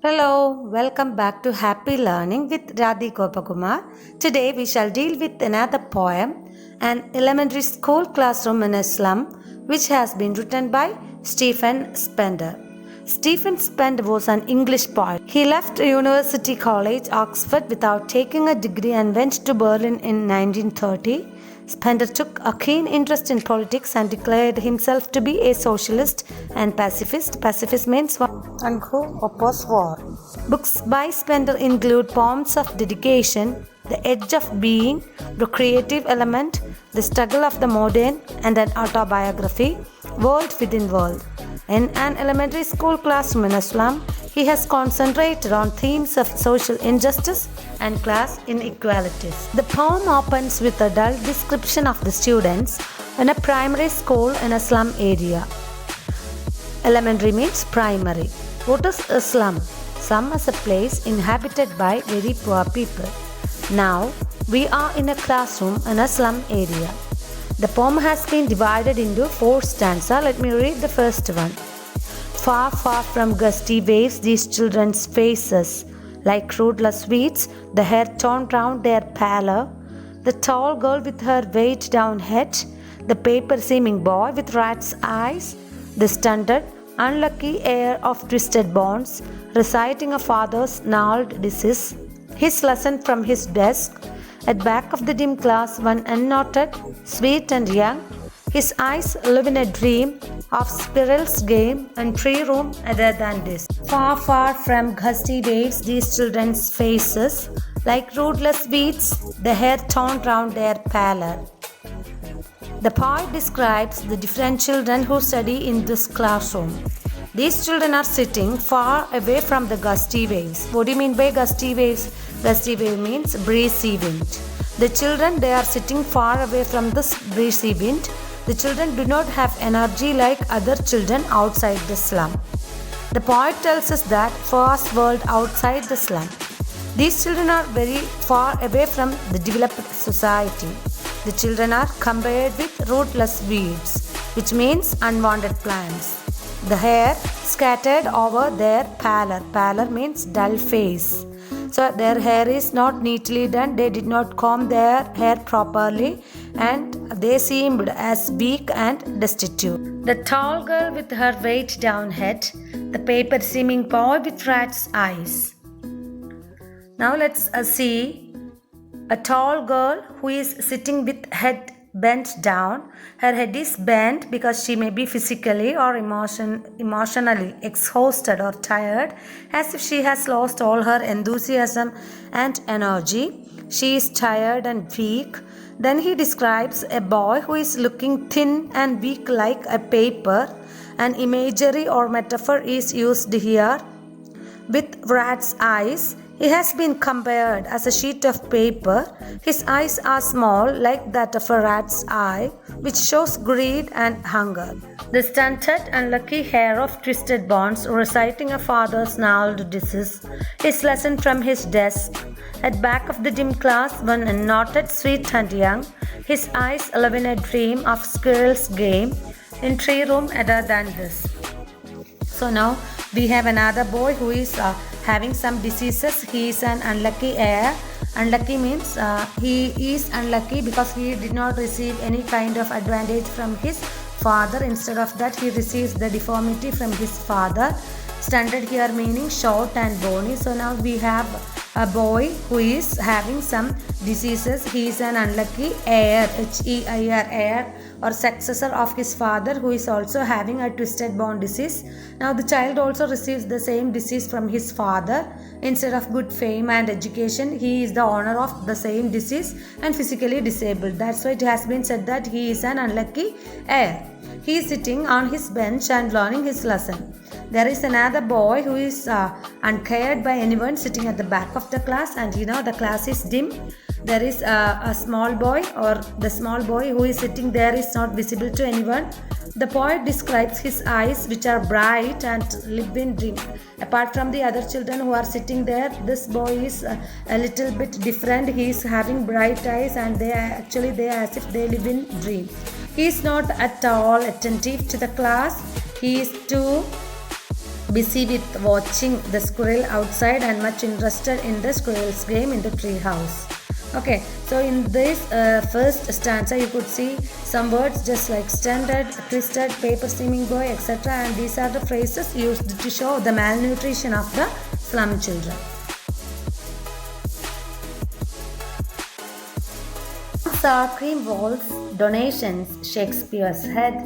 Hello, welcome back to Happy Learning with Radhi Gopakumar. Today we shall deal with another poem, An Elementary School Classroom in a Slum, which has been written by Stephen Spender. Stephen Spender was an English poet. He left University College, Oxford, without taking a degree and went to Berlin in 1930. Spender took a keen interest in politics and declared himself to be a socialist and pacifist. Pacifist means one who opposes war. Books by Spender include Poems of Dedication, The Edge of Being, The Creative Element, The Struggle of the Modern, and an autobiography, World Within World. In An Elementary School Classroom in a Slum, he has concentrated on themes of social injustice and class inequalities. The poem opens with a dull description of the students in a primary school in a slum area. Elementary means primary. What is a slum? Slum is a place inhabited by very poor people. Now, we are in a classroom in a slum area. The poem has been divided into 4 stanzas. Let me read the first one. Far, far from gusty waves, these children's faces, like rootless weeds, the hair torn round their pallor, the tall girl with her weighed down head, the paper-seeming boy with rat's eyes, the stunted, unlucky heir of twisted bonds, reciting a father's gnarled disease, his lesson from his desk. At back of the dim class, one unknoted, sweet and young, his eyes live in a dream of squirrel's game and tree room other than this. Far, far from gusty waves, these children's faces, like rootless weeds, the hair torn round their pallor. The poet describes the different children who study in this classroom. These children are sitting far away from the gusty waves. What do you mean by gusty waves? Gusty wave means breezy wind. The children, they are sitting far away from this breezy wind. The children do not have energy like other children outside the slum. The poet tells us that vast world outside the slum. These children are very far away from the developed society. The children are compared with rootless weeds, which means unwanted plants. The hair scattered over their pallor. Pallor means dull face. So their hair is not neatly done. They did not comb their hair properly and they seemed as weak and destitute. The tall girl with her weighed down head, the paper-seeming boy with rat's eyes. Now let's see a tall girl who is sitting with head bent down. Her head is bent because she may be physically or emotionally exhausted or tired, as if she has lost all her enthusiasm and energy. She is tired and weak. Then he describes a boy who is looking thin and weak like a paper. An imagery or metaphor is used here. With rat's eyes, he has been compared as a sheet of paper. His eyes are small, like that of a rat's eye, which shows greed and hunger. The stunted, unlucky hair of twisted bonds, reciting a father's gnarled disease, his lesson from his desk. At back of the dim class, one unknoted, sweet and young, his eyes live in a dream of squirrel's game, in tree room other than this. So now we have another boy who is having some diseases. He is an unlucky heir. Unlucky means he is unlucky because he did not receive any kind of advantage from his father. Instead of that, he receives the deformity from his father. Stunted here meaning short and bony. So now we have a boy who is having some diseases. He is an unlucky heir, H-E-I-R, heir or successor of his father, who is also having a twisted bone disease. Now the child also receives the same disease from his father. Instead of good fame and education, he is the owner of the same disease and physically disabled. That's why it has been said that he is an unlucky heir. He is sitting on his bench and learning his lesson. There is another boy who is uncared by anyone, sitting at the back of the class, and the class is dim. There is a small boy, or the small boy who is sitting there is not visible to anyone. The poet describes his eyes, which are bright and live in dream. Apart from the other children who are sitting there, this boy is a little bit different. He is having bright eyes and they are as if they live in dream. He is not at all attentive to the class. He is too busy with watching the squirrel outside and much interested in the squirrel's game in the tree house. Okay, so in this first stanza you could see some words just like stunted, twisted, paper steaming boy, etc. And these are the phrases used to show the malnutrition of the slum children. Sour cream walls, donations, Shakespeare's head,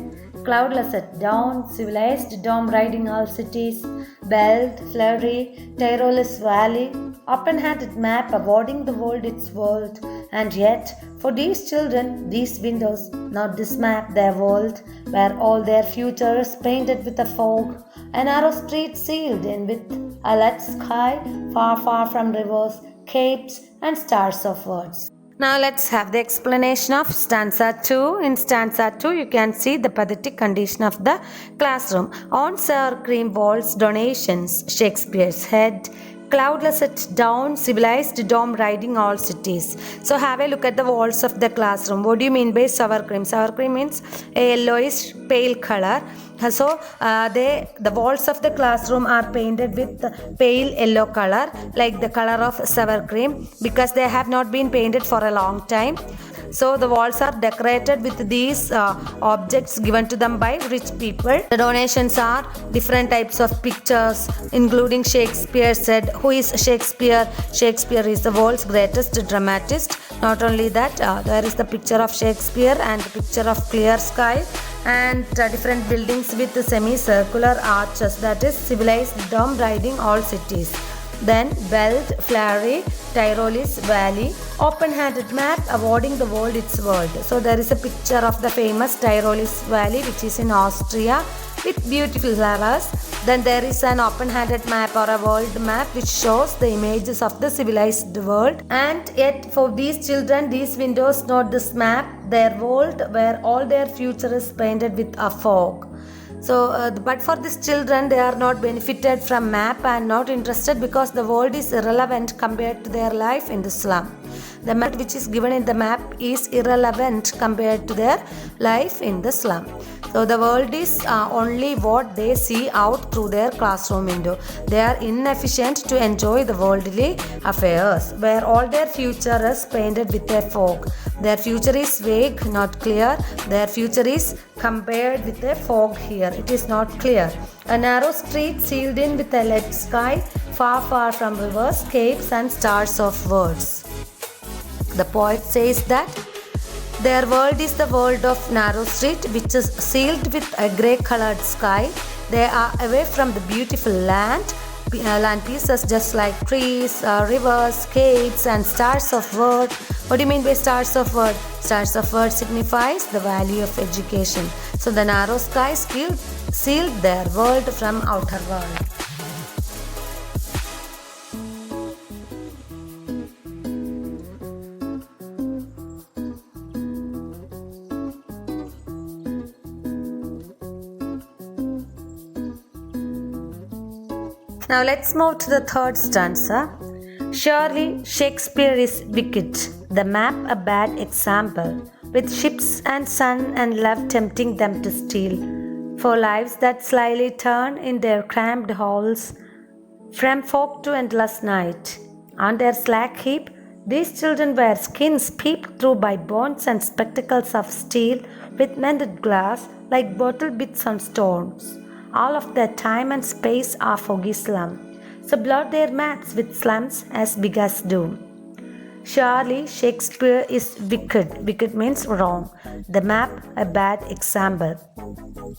cloudless at dawn, civilized dome riding all cities, belt, flurry, tireless valley, open-handed map awarding the world its world. And yet, for these children, these windows, not this map, their world, where all their future is painted with a fog, a narrow street sealed in with a lead sky, far, far from rivers, capes, and stars of words. Now let's have the explanation of stanza 2. In stanza 2, you can see the pathetic condition of the classroom. On sour cream walls, donations, Shakespeare's head, cloudless at dawn, civilized dome riding all cities. So have a look at the walls of the classroom. What do you mean by sour cream? Sour cream means a yellowish pale color. So the walls of the classroom are painted with pale yellow color, like the color of sour cream, because they have not been painted for a long time. So the walls are decorated with these objects given to them by rich people. The donations are different types of pictures, including Shakespeare said. Who is Shakespeare? Shakespeare is the world's greatest dramatist. Not only that, there is the picture of Shakespeare and the picture of clear sky and different buildings with semicircular arches, that is civilized dome riding all cities. Then belt, flurry, Tirolese valley, open-handed map awarding the world its world. So there is a picture of the famous Tirolese valley which is in Austria with beautiful flowers. Then there is an open-handed map or a world map which shows the images of the civilized world. And yet for these children, these windows, not this map, their world where all their future is painted with a fog. So, but for these children, they are not benefited from map and not interested because the world is irrelevant compared to their life in the slum. The map which is given in the map is irrelevant compared to their life in the slum. So the world is only what they see out through their classroom window. They are inefficient to enjoy the worldly affairs, where all their future is painted with a fog. Their future is vague, not clear. Their future is compared with a fog here. It is not clear. A narrow street sealed in with a lead sky, far, far from rivers, capes, and stars of words. The poet says that their world is the world of narrow street which is sealed with a grey colored sky. They are away from the beautiful land pieces just like trees, rivers, capes, and stars of word. What do you mean by stars of word? Stars of word signifies the value of education. So the narrow sky sealed their world from outer world. Now let's move to the third stanza. Surely Shakespeare is wicked, the map a bad example, with ships and sun and love tempting them to steal, for lives that slyly turn in their cramped halls, from fog to endless night. On their slack heap, these children wear skins peeped through by bonds and spectacles of steel, with mended glass like bottle bits on stones. All of their time and space are foggy slum, so blot their maps with slums as big as doom. Surely Shakespeare is wicked. Wicked means wrong. The map a bad example.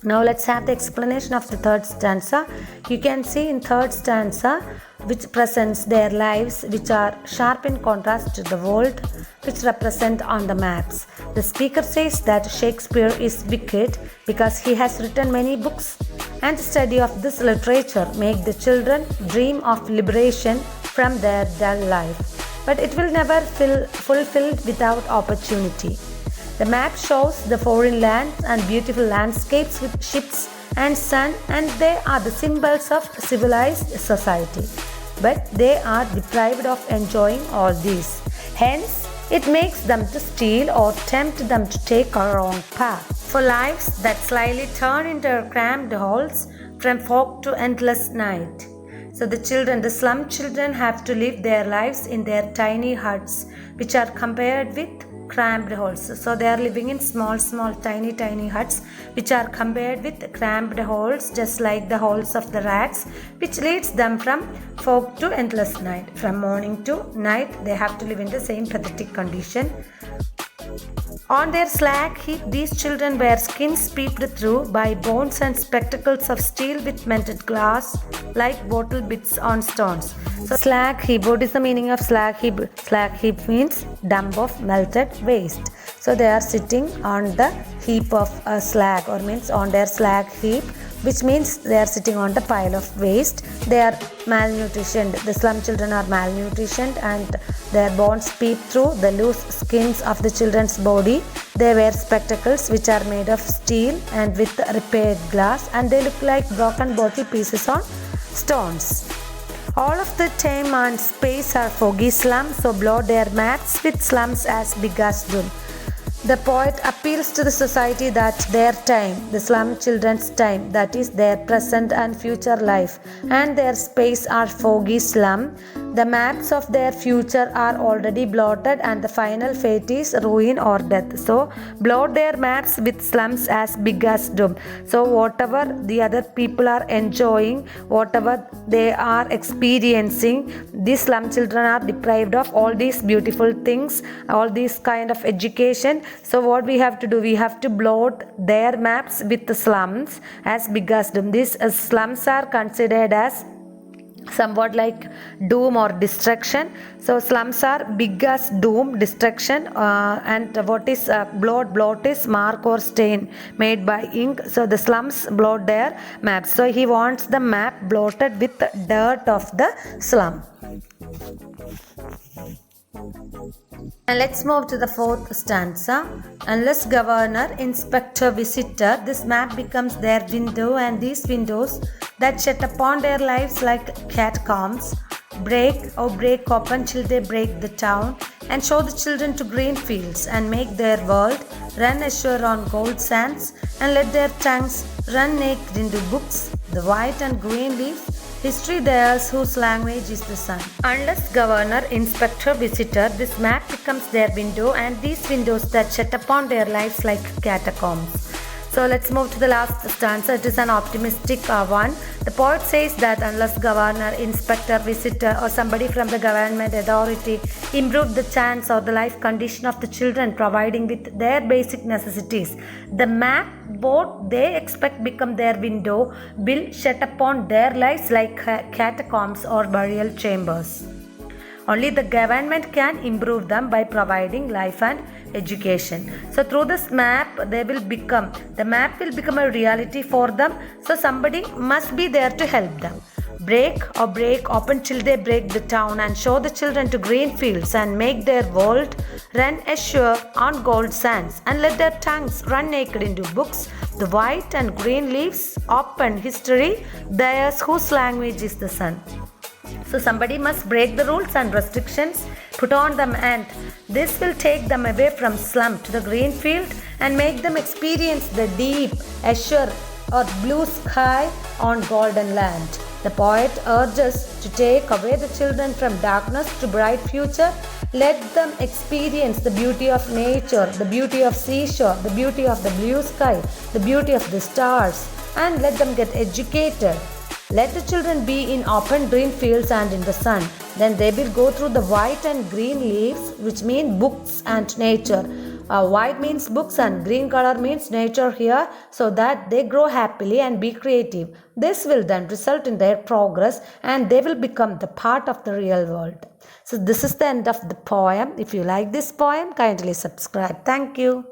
Now let's have the explanation of the third stanza. You can see in third stanza which presents their lives which are sharp in contrast to the world which represent on the maps. The speaker says that Shakespeare is wicked because he has written many books, and the study of this literature make the children dream of liberation from their dull life. But it will never fulfilled without opportunity. The map shows the foreign lands and beautiful landscapes with ships and sun, and they are the symbols of civilized society. But they are deprived of enjoying all these. Hence, it makes them to steal or tempt them to take a wrong path. For lives that slyly turn into cramped halls, from fog to endless night. So the slum children have to live their lives in their tiny huts, which are compared with cramped halls. So they are living in small, tiny huts, which are compared with cramped halls, just like the halls of the rats, which leads them from fog to endless night. From morning to night, they have to live in the same pathetic condition. On their slag heap, these children wear skins peeped through by bones and spectacles of steel with melted glass, like bottle bits on stones. So, slag heap, what is the meaning of slag heap? Slag heap means dump of melted waste. So, they are sitting on the heap of slag, or means on their slag heap, which means they are sitting on the pile of waste. They are malnutritioned. The slum children are malnutritioned and their bones peep through the loose skins of the children's body. They wear spectacles which are made of steel and with repaired glass, and they look like broken bottle pieces on stones. All of the time and space are foggy slums, so blow their mats with slums as big as doom. The poet appeals to the society that their time, the slum children's time, that is their present and future life, and their space are foggy slum. The maps of their future are already blotted, and the final fate is ruin or death. So, blot their maps with slums as big as doom. So, whatever the other people are enjoying, whatever they are experiencing, these slum children are deprived of all these beautiful things, all these kind of education. So what we have to do, we have to blot their maps with the slums as big as doom. These slums are considered as somewhat like doom or destruction. So slums are big as doom, destruction, and what is blot? Blot is mark or stain made by ink. So the slums blot their maps. So he wants the map blotted with the dirt of the slum. And let's move to the fourth stanza. Unless governor, inspector, visitor, this map becomes their window, and these windows that shut upon their lives like catacombs break open till they break the town and show the children to green fields and make their world run ashore on gold sands and let their tongues run naked into books, the white and green leaves, history theirs whose language is the sun. Unless governor, inspector, visitor, this map becomes their window, and these windows that shut upon their lives like catacombs. So let's move to the last stanza. It is an optimistic one. The poet says that unless governor, inspector, visitor, or somebody from the government authority improve the chance or the life condition of the children, providing with their basic necessities, the map what they expect become their window will shut upon their lives like catacombs or burial chambers. Only the government can improve them by providing life and education. So through this map, the map will become a reality for them. So somebody must be there to help them. Break open till they break the town and show the children to green fields and make their world run ashore on gold sands and let their tongues run naked into books, the white and green leaves, open history, theirs whose language is the sun. So somebody must break the rules and restrictions put on them, and this will take them away from slum to the green field and make them experience the deep azure or blue sky on golden land. The poet urges to take away the children from darkness to bright future. Let them experience the beauty of nature, the beauty of seashore, the beauty of the blue sky, the beauty of the stars, and let them get educated. Let the children be in open green fields and in the sun. Then they will go through the white and green leaves, which mean books and nature. White means books and green color means nature here, so that they grow happily and be creative. This will then result in their progress, and they will become the part of the real world. So this is the end of the poem. If you like this poem, kindly subscribe. Thank you.